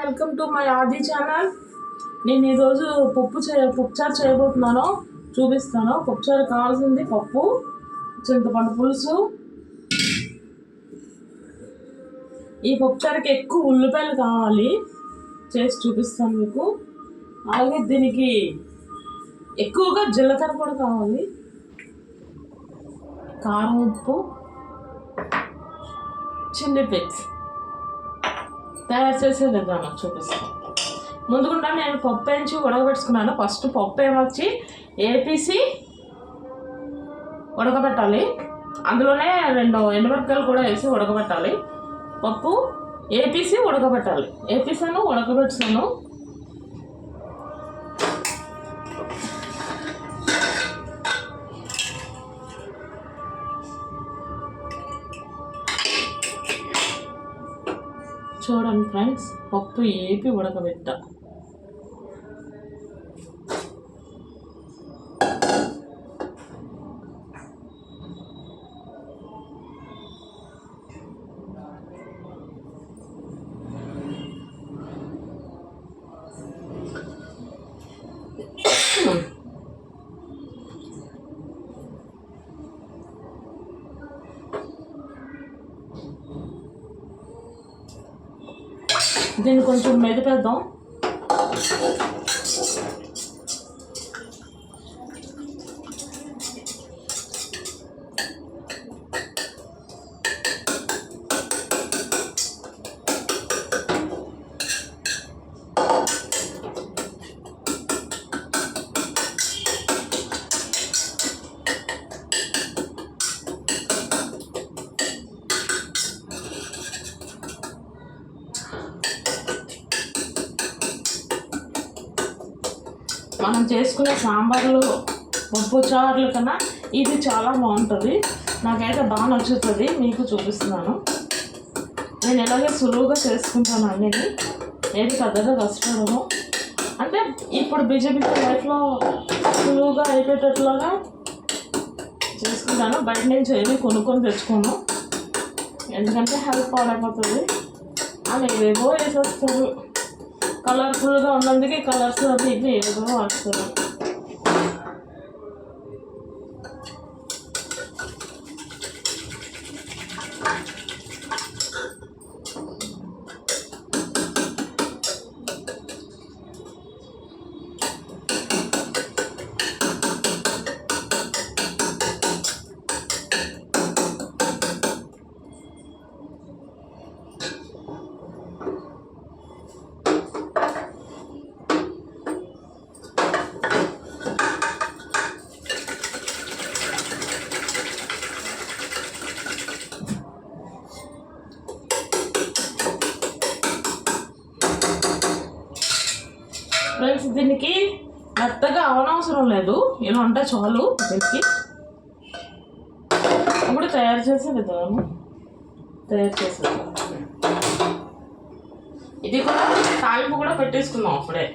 Welcome to my ఆది channel. నేను ఈరోజు పప్పుచారు చేయబోతున్నాను, చూపిస్తాను. పప్పుచారు కావాల్సింది పప్పు, చింతపండు పులుసు. ఈ పప్పుచారుకి ఎక్కువ ఉల్లిపాయలు కావాలి, చేసి చూపిస్తాను మీకు. అలాగే దీనికి ఎక్కువగా జీలకర్ర కూడా కావాలి, కారం, ఉప్పు, చిల్లీ ఫ్లేక్స్. తయారు చేసే విధానం చూపిస్తాను. ముందుగా నేను పప్పు వేయించి ఉడకబెట్టుకున్నాను. ఫస్ట్ పప్పు ఏమొచ్చి ఏపీసి ఉడకబెట్టాలి. అందులోనే 2 ఎండుమిరపకాయలు కూడా వేసి ఉడకబెట్టాలి. పప్పు ఏపీసి ఉడకబెట్టాలి. ఏపీసాను, ఉడకబెట్టాను. చూడండి ఫ్రెండ్స్, పప్పు ఏపి ఉడకబెట్టా. దీన్ని కొంచెం మెదిపేద్దాం. మనం చేసుకునే సాంబార్లు, పప్పు చారుల కన్నా ఇది చాలా బాగుంటుంది. నాకైతే బాగా నచ్చుతుంది, మీకు చూపిస్తున్నాను. నేను ఎలాగే సులువుగా చేసుకుంటాను అన్నీ, ఏది పెద్దగా కష్టపడము. అంటే ఇప్పుడు బిజీ లైఫ్లో సులువుగా అయిపోయేటట్లుగా చేసుకుంటాను. బయట నుంచి ఏమి కొనుక్కొని తెచ్చుకోను, ఎందుకంటే హెల్త్ పాడైపోతుంది అని ఏవేవో వేసేస్తారు. కలర్ఫుల్గా ఉన్నందుకే కలర్స్ అది ఇది ఏదో వస్తారు. ఫ్రెండ్స్, దీనికి మెత్తగా అవనవసరం లేదు, ఇలా ఉంటే చాలు. దీనికి ఇప్పుడు తయారు చేసే విధానం ఇది కూడా తాలింపు కూడా పెట్టేసుకున్నాం అప్పుడే.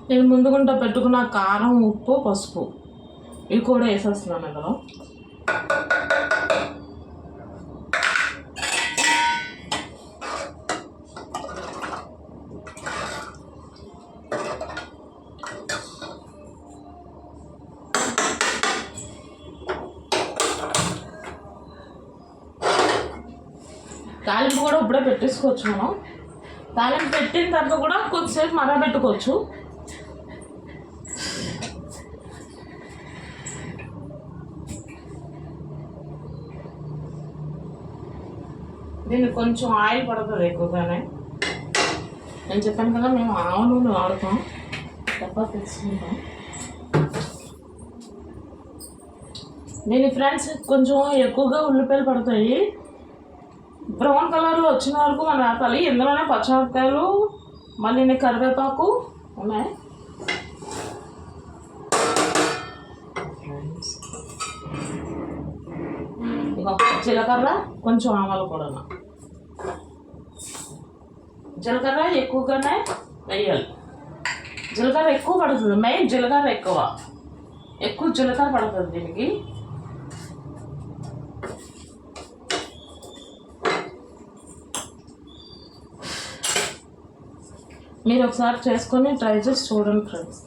నేను ముందుగుంటా పెట్టుకున్న కారం, ఉప్పు, పసుపు ఇవి కూడా వేసేస్తున్నాను అందులో. తాలింపు కూడా ఇప్పుడే పెట్టేసుకోవచ్చు. మనం తాలింపు పెట్టిన తర్వాత కూడా కొద్దిసేపు మరగబెట్టుకోవచ్చు. దీనికి కొంచెం ఆయిల్ పడుతుంది ఎక్కువగానే. నేను చెప్పాను కదా, మేము ఆవ నూనె వాడతాం, తప్ప తెచ్చుకుంటాం. దీని ఫ్రెండ్స్ కొంచెం ఎక్కువగా ఉల్లిపాయలు పడతాయి. బ్రౌన్ కలర్లో వచ్చిన వరకు మనం వేపాలి. ఇందులోనే పచ్చిమిరపకాయలు, మళ్ళీ కరివేపాకు ఉన్నాయి. జీలకర్ర, కొంచెం ఆవాలు కూడా. జీలకర్ర ఎక్కువగానే వేయాలి. జీలకర్ర ఎక్కువ పడుతుంది, మెయిన్ జీలకర్ర ఎక్కువ జీలకర్ర పడుతుంది దీనికి. మీరు ఒకసారి చేసుకొని ట్రై చేసి చూడండి ఫ్రెండ్స్,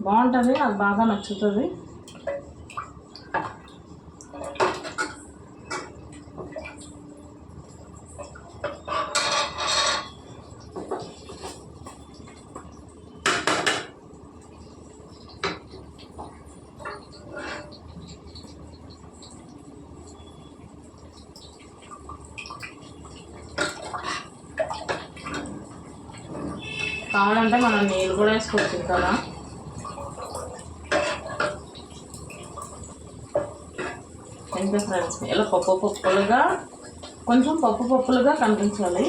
బాగుంటుంది, నాకు బాగా నచ్చుతుంది. కావాలంటే మనం నీళ్ళు కూడా వేసుకోవచ్చు కదా. ఇంకా ఫ్రెండ్స్ ఇలా కొంచెం పప్పులుగా కనిపించాలి.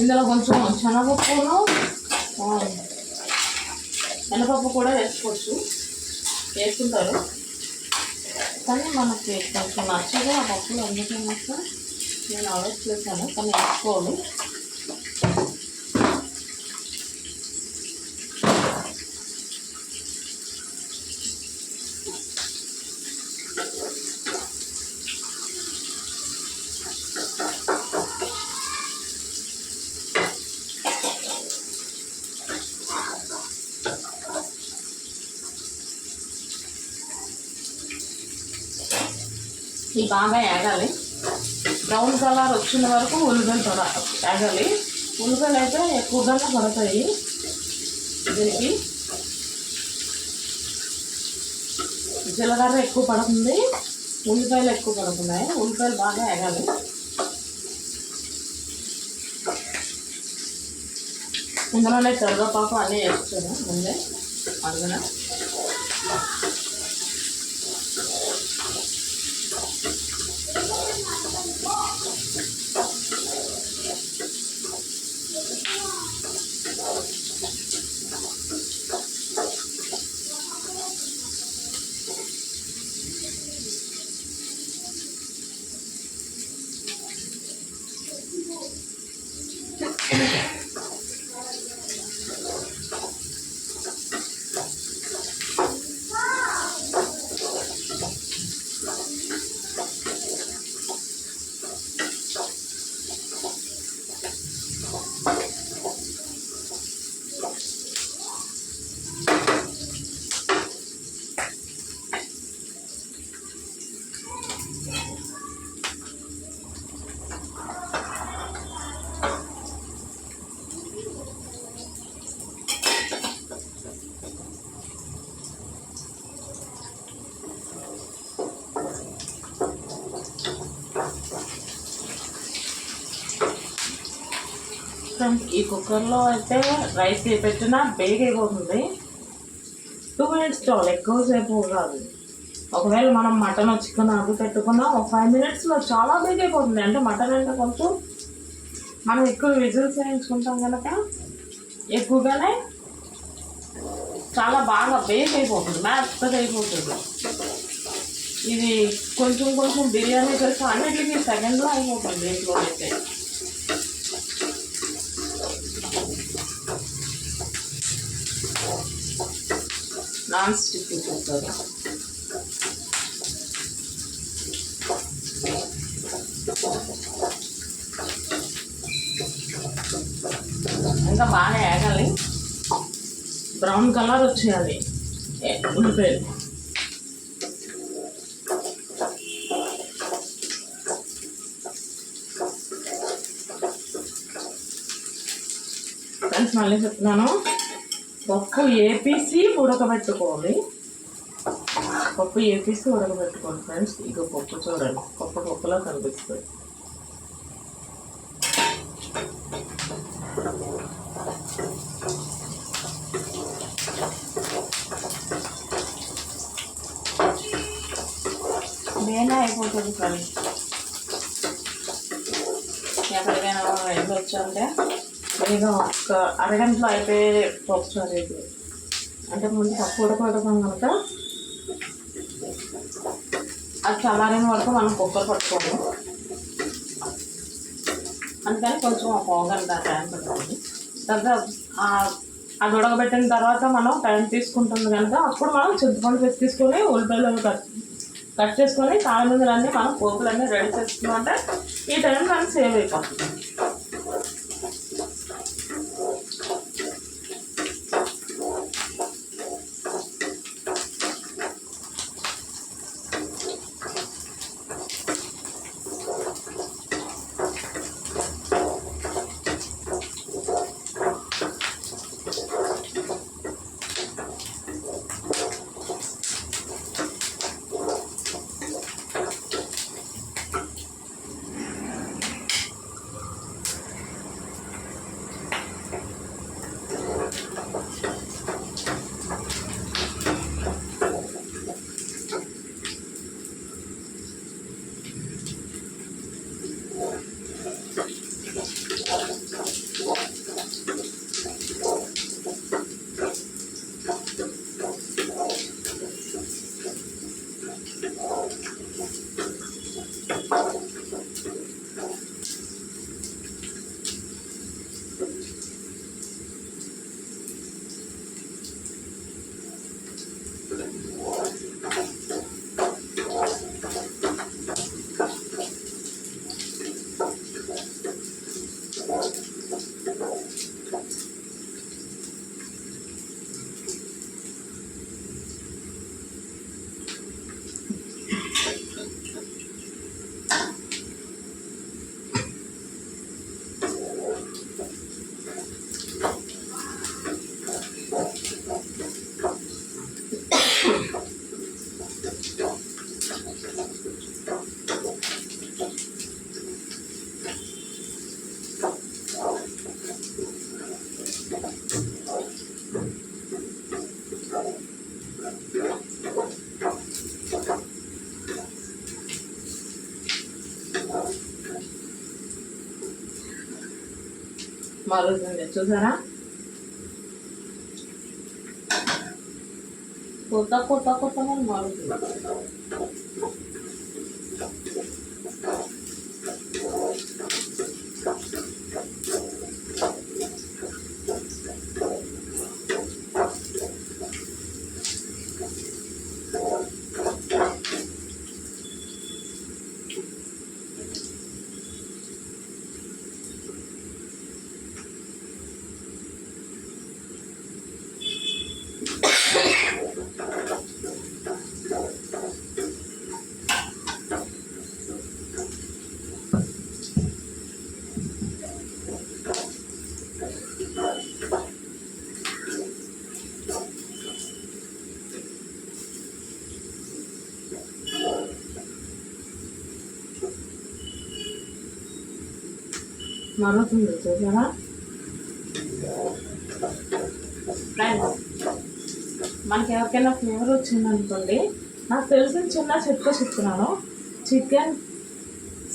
ఇందులో కొంచెం శనగపప్పును మినపప్పు కూడా వేసుకుంటారు, కానీ మనకి కొంచెం నచ్చదు ఆ పప్పులు. అందుకని నేను అవాయిడ్ చేశాను, కానీ వేసుకోవాలి. ఇది బాగా ఏగాలి, బ్రౌన్ కలర్ వచ్చిన వరకు ఉల్లిగడ్డలు కూడా ఏగాలి. ఉల్లిగడ్డలు అయితే ఎక్కువగానే పడతాయి దీనికి. జీలకర్ర ఎక్కువ పడుతుంది, ఉల్లిపాయలు ఎక్కువ పడుతున్నాయి. ఉల్లిపాయలు బాగా ఏగాలి. ఇందులోనే కరివేపాకు అన్నీ వేస్తాను ముందే అందులో. ఈ కుక్కర్లో అయితే రైస్ పెట్టినా బేగ్ అయిపోతుంది. 2 minutes చాలు, ఎక్కువసేపు కాదు. ఒకవేళ మనం మటన్ చికెన్ అవి పెట్టుకున్నా ఒక 5 minutesలో చాలా బేగ్ అయిపోతుంది. అంటే మటన్ అంటే కొంచెం మనం ఎక్కువ విజిల్స్ వేయించుకుంటాం కనుక ఎక్కువగానే చాలా బాగా బేక్ అయిపోతుంది, మెత్తగా అయిపోతుంది. ఇది కొంచెం బిర్యానీ చేస్తే అన్నిటికీ సెకండ్లో అయిపోతుంది దీంట్లో అయితే. Non stick cooker. ఇంకా బాగా వేగాలి, బ్రౌన్ కలర్ వచ్చేయాలి ఉల్లిపాయలు. ఫ్రెండ్స్ మళ్ళీ చెప్తున్నాను, పప్పు ఏపీసి ఉడకబెట్టుకోవాలి. పప్పు ఏపీసి ఉడకబెట్టుకోండి ఫ్రెండ్స్. ఇక పప్పు చూడండి, పప్పులా కనిపిస్తుంది. నేనే అయిపోతుంది ఫ్రెండ్స్. ఎక్కడికైనా వెళ్ళి వచ్చారంటే నేను ఒక అరగంటలో అయిపోయే పప్పు చారు ఇది. అంటే ముందు పప్పు ఉడకబెడతాం కనుక అది చల్లారిన వరకు మనం కుక్కర్ పట్టుకోము, అందుకని కొంచెం ఒక పావుగంట టైం పడుతుంది. తర్వాత అది ఉడకబెట్టిన తర్వాత మనం టైం తీసుకుంటుంది కనుక అప్పుడు మనం చింతపండు వేసి తీసుకొని ఉల్లిపాయలు కట్ చేసుకొని తాళముందులన్నీ మనం పోపులన్నీ రెడీ చేసుకున్నామంటే ఈ టైం మనం సేవ్ అయిపోతుంది. మరుగుతుంది చూసారా, కొత్త మరుగుతుంది. మరుగుతుంది చూసారా ఫ్రెండ్స్. మనకి ఎవరికైనా ఫ్లేవర్ వచ్చిందనుకోండి, నాకు తెలిసిన చిన్న చిట్కా చెప్తున్నాను. చికెన్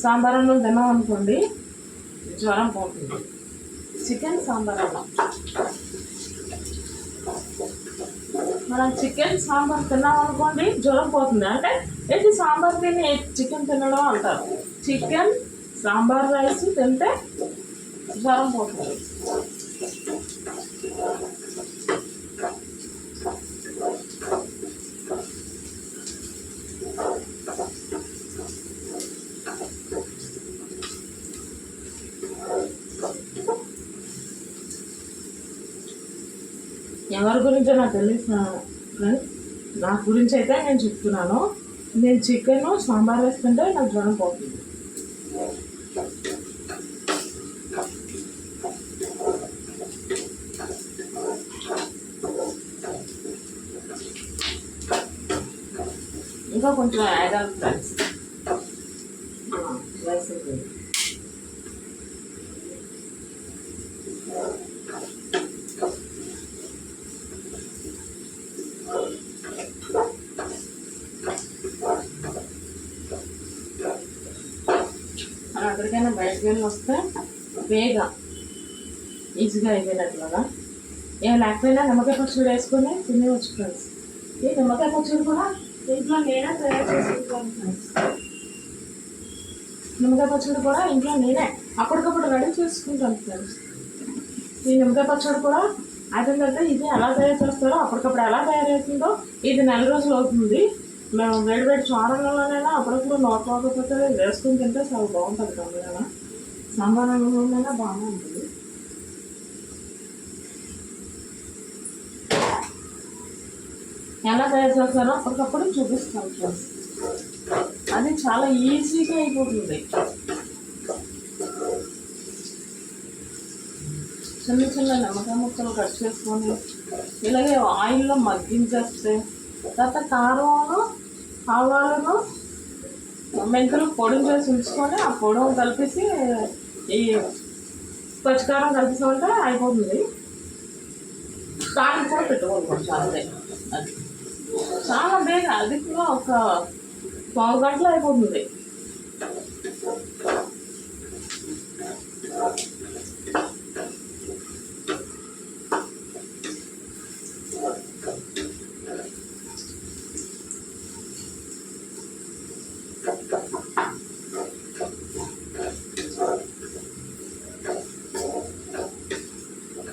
సాంబార్ అన్నం తిన్నాం అనుకోండి జ్వరం పోతుంది. చికెన్ సాంబార్ అన్నం, మనం చికెన్ సాంబార్ తిన్నాం అనుకోండి జ్వరం పోతుంది. అంటే ఏంటి సాంబార్ తిని చికెన్ తినడం అంటారు. చికెన్ సాంబార్ రైస్ తింటే జ్వరం పోతుంది. ఎవరి గురించో నాకు తెలిసిన నా గురించి అయితే నేను చెప్తున్నాను. నేను చికెన్ సాంబార్ వేస్తుంటే నాకు జ్వరం పోతుంది. ఇంకా కొంచెం వేగాలి ఫ్రెండ్స్. వేసింది మనం ఎక్కడికైనా బయటకు వెళ్ళి వస్తే వేగా ఈజీగా అయిపోయినట్లుగా ఏం లేకపోయినా నిమ్మకాయ పచ్చడి వేసుకొని తినేవచ్చు ఫ్రెండ్స్. ఈ నిమ్మకాయ పచ్చడి కూడా ఇంట్లో నేనే తయారు చేసుకుంటాను ఫ్రెండ్స్. నిమ్మకాయ పచ్చడి కూడా ఇంట్లో నేనే అప్పటికప్పుడు రెడీ చేసుకుంటాను ఫ్రెండ్స్. ఈ నిమ్మకాయ పచ్చడి కూడా అదేంటంటే ఇది ఎలా తయారు చేస్తారో అప్పటికప్పుడు ఎలా తయారవుతుందో ఇది 4 రోజులు అవుతుంది. మేము వేడి చారంలోనైనా అప్పుడప్పుడు నోట్లోకపోతే వేసుకుని తింటే చాలా బాగుంటుంది. కమ్మగా సాంబార్ అన్నంలోనైనా బాగానే ఉంటుంది. ఎలా తయారు చేస్తారో అప్పటికప్పుడు చూపిస్తాను ఫ్రెండ్స్. అది చాలా ఈజీగా అయిపోతుంది. చిన్న చిన్న నిమ్మకాయ ముక్కలు కట్ చేసుకొని ఇలాగే ఆయిల్లో మగ్గించేస్తే తర్వాత కారంను ఆవాలను మెంతులు పొడి చేసి ఉంచుకొని ఆ పొడవు కలిపేసి ఈ పచ్చికారం కలిపిస్తుంటే అయిపోతుంది. దానికి కూడా పెట్టుకోవాలి అంతే. అది చాలా బేగా అది కూడా ఒక 1/2 గంటలో అయిపోతుంది.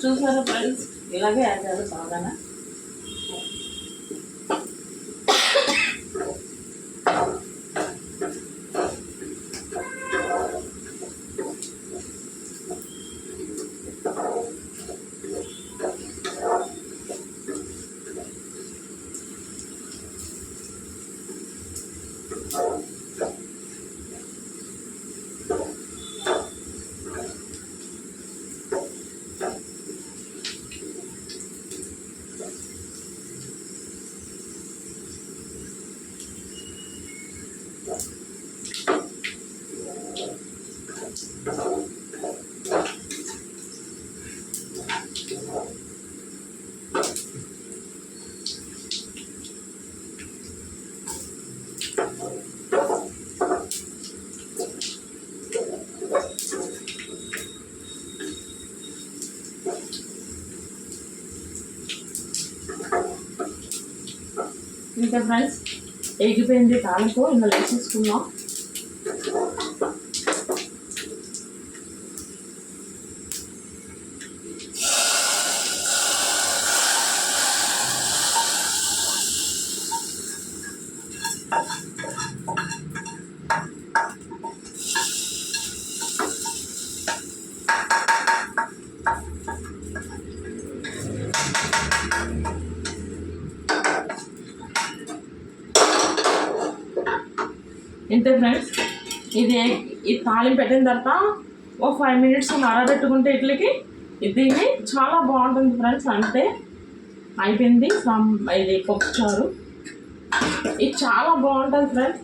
చూసారా ఫ్రెండ్స్, ఇలాగే వేసారు బాగానే. ఇంకా ఫ్రెండ్స్ ఎగిపోయింది తాలింపు ఇందులో వేసేసుకుందాం. ఇంతే ఫ్రెండ్స్, ఇది తాలింపు పెట్టిన తర్వాత ఒక 5 minutes మరబెట్టుకుంటే ఇట్లకి దీన్ని చాలా బాగుంటుంది ఫ్రెండ్స్. అంతే అయిపోయింది ఇది పప్పుచారు. ఇది చాలా బాగుంటుంది ఫ్రెండ్స్,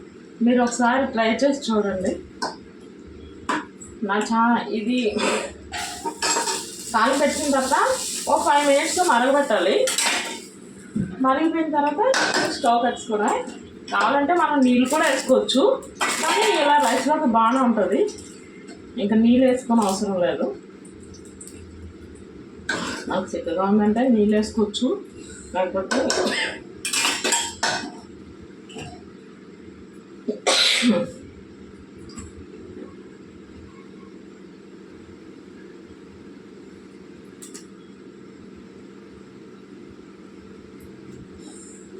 మీరు ఒకసారి ట్రై చేసి చూడండి. ఇది తాలింపు పెట్టిన తర్వాత ఒక 5 minutes మరగబెట్టాలి. మరిగిపోయిన తర్వాత స్టవ్ కట్టుకోవడం. కావాలంటే మనం నీళ్ళు కూడా వేసుకోవచ్చు, కానీ ఇలా రైస్లోకి బాగానే ఉంటుంది. ఇంకా నీళ్ళు వేసుకొని అవసరం లేదు. నాకు చిక్కగా ఉందంటే నీళ్ళు వేసుకోవచ్చు, లేకపోతే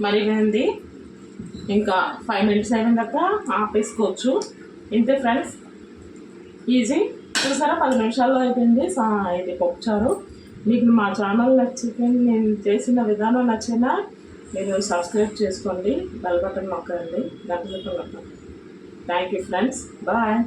మరిగింది. ఇంకా 5 minutes అయిన తర్వాత ఆపేసుకోవచ్చు. ఇంతే ఫ్రెండ్స్, ఈజీ. చూసారా 10 నిమిషాల్లో అయిపోయింది ఇది పప్పుచారు. మీకు మా ఛానల్ నచ్చితే నేను చేసిన విధానం నచ్చినా మీరు సబ్స్క్రైబ్ చేసుకోండి, బెల్ బటన్ నొక్కండి, గంట బటన్ నొక్కండి. Thank you friends, bye.